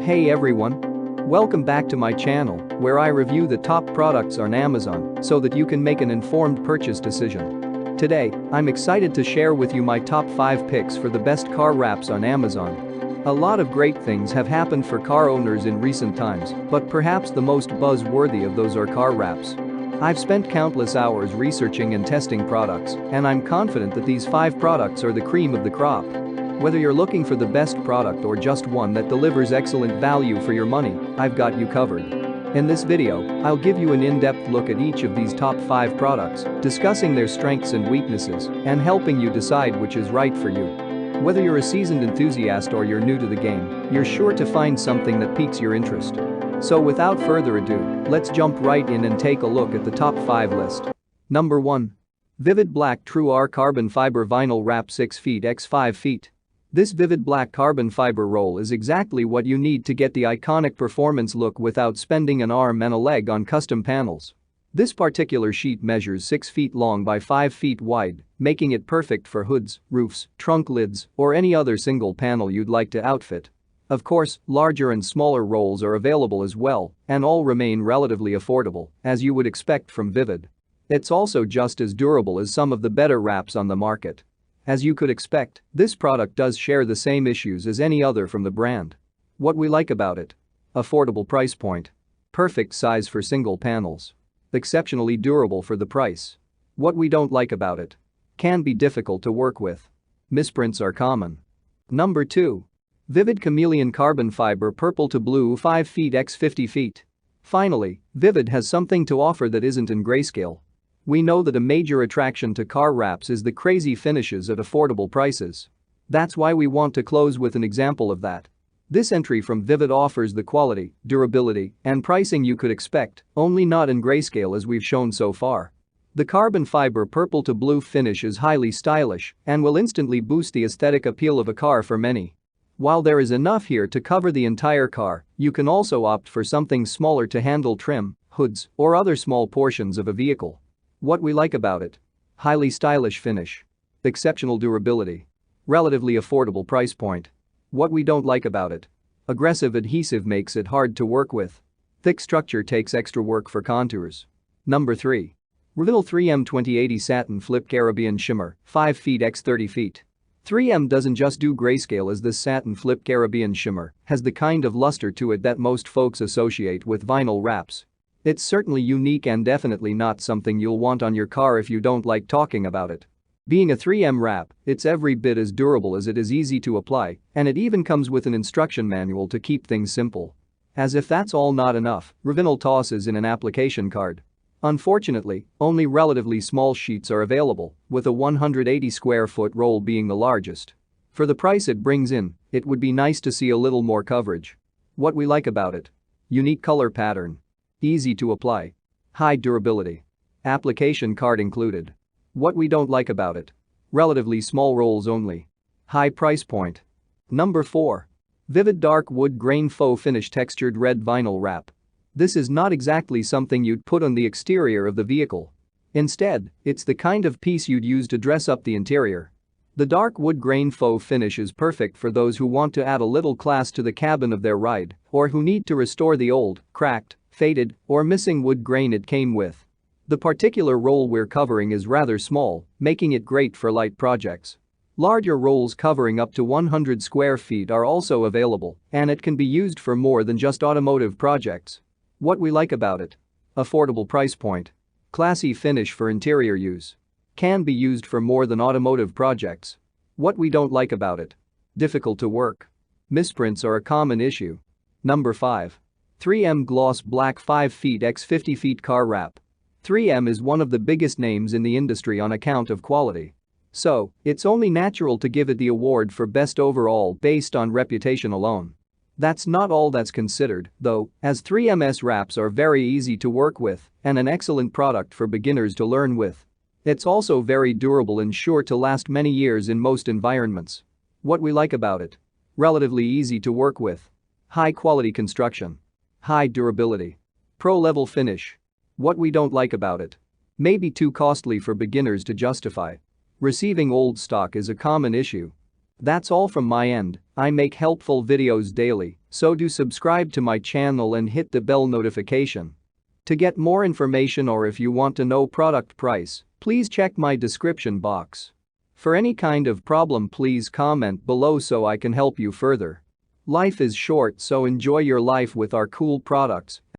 Hey everyone! Welcome back to my channel, where I review the top products on Amazon so that you can make an informed purchase decision. Today, I'm excited to share with you my top 5 picks for the best car wraps on Amazon. A lot of great things have happened for car owners in recent times, but perhaps the most buzz-worthy of those are car wraps. I've spent countless hours researching and testing products, and I'm confident that these 5 products are the cream of the crop. Whether you're looking for the best product or just one that delivers excellent value for your money, I've got you covered. In this video, I'll give you an in-depth look at each of these top 5 products, discussing their strengths and weaknesses, and helping you decide which is right for you. Whether you're a seasoned enthusiast or you're new to the game, you're sure to find something that piques your interest. So without further ado, let's jump right in and take a look at the top 5 list. Number 1. Vivid Black True R Carbon Fiber Vinyl Wrap 6 feet x 5 feet. This vivid black carbon fiber roll is exactly what you need to get the iconic performance look without spending an arm and a leg on custom panels. This particular sheet measures 6 feet long by 5 feet wide, making it perfect for hoods, roofs, trunk lids, or any other single panel you'd like to outfit. Of course, larger and smaller rolls are available as well, and all remain relatively affordable, as you would expect from Vivid. It's also just as durable as some of the better wraps on the market. As you could expect, this product does share the same issues as any other from the brand. What we like about it: affordable price point. Perfect size for single panels. Exceptionally durable for the price. What we don't like about it: can be difficult to work with. Misprints are common. Number 2. Vivid Chameleon Carbon Fiber Purple to Blue 5 feet x 50 feet. Finally, Vivid has something to offer that isn't in grayscale. We know that a major attraction to car wraps is the crazy finishes at affordable prices. That's why we want to close with an example of that. This entry from Vivid offers the quality, durability, and pricing you could expect, only not in grayscale as we've shown so far. The carbon fiber purple to blue finish is highly stylish and will instantly boost the aesthetic appeal of a car for many. While there is enough here to cover the entire car, you can also opt for something smaller to handle trim, hoods, or other small portions of a vehicle. What we like about it: highly stylish finish. Exceptional durability. Relatively affordable price point. What we don't like about it: aggressive adhesive makes it hard to work with. Thick structure takes extra work for contours. Number 3. Reveal 3M 2080 Satin Flip Caribbean Shimmer 5 feet x 30 feet. 3M doesn't just do grayscale, as this Satin Flip Caribbean Shimmer has the kind of luster to it that most folks associate with vinyl wraps. It's certainly unique and definitely not something you'll want on your car if you don't like talking about it. Being a 3M wrap, it's every bit as durable as it is easy to apply, and it even comes with an instruction manual to keep things simple. As if that's all not enough, Vinyl tosses in an application card. Unfortunately, only relatively small sheets are available, with a 180 square foot roll being the largest. For the price it brings in, it would be nice to see a little more coverage. What we like about it: unique color pattern. Easy to apply. High durability. Application card included. What we don't like about it: relatively small rolls only. High price point. Number 4. Vivid Dark Wood Grain Faux Finish Textured Red Vinyl Wrap. This is not exactly something you'd put on the exterior of the vehicle. Instead, it's the kind of piece you'd use to dress up the interior. The dark wood grain faux finish is perfect for those who want to add a little class to the cabin of their ride, or who need to restore the old, cracked, faded, or missing wood grain it came with. The particular roll we're covering is rather small, making it great for light projects. Larger rolls covering up to 100 square feet are also available, and it can be used for more than just automotive projects. What we like about it: affordable price point. Classy finish for interior use. Can be used for more than automotive projects. What we don't like about it: difficult to work. Misprints are a common issue. Number 5. 3M Gloss Black 5 feet x 50 feet Car Wrap. 3M is one of the biggest names in the industry on account of quality. So, it's only natural to give it the award for best overall based on reputation alone. That's not all that's considered, though, as 3M's wraps are very easy to work with and an excellent product for beginners to learn with. It's also very durable and sure to last many years in most environments. What we like about it: relatively easy to work with. High quality construction. High durability. Pro-level finish. What we don't like about it: maybe too costly for beginners to justify. Receiving old stock is a common issue. That's all from my end. I make helpful videos daily, So do subscribe to my channel and hit the bell notification. To get more information or if you want to know product price, please check my description box. For any kind of problem, please comment below so I can help you further. Life is short, so enjoy your life with our cool products.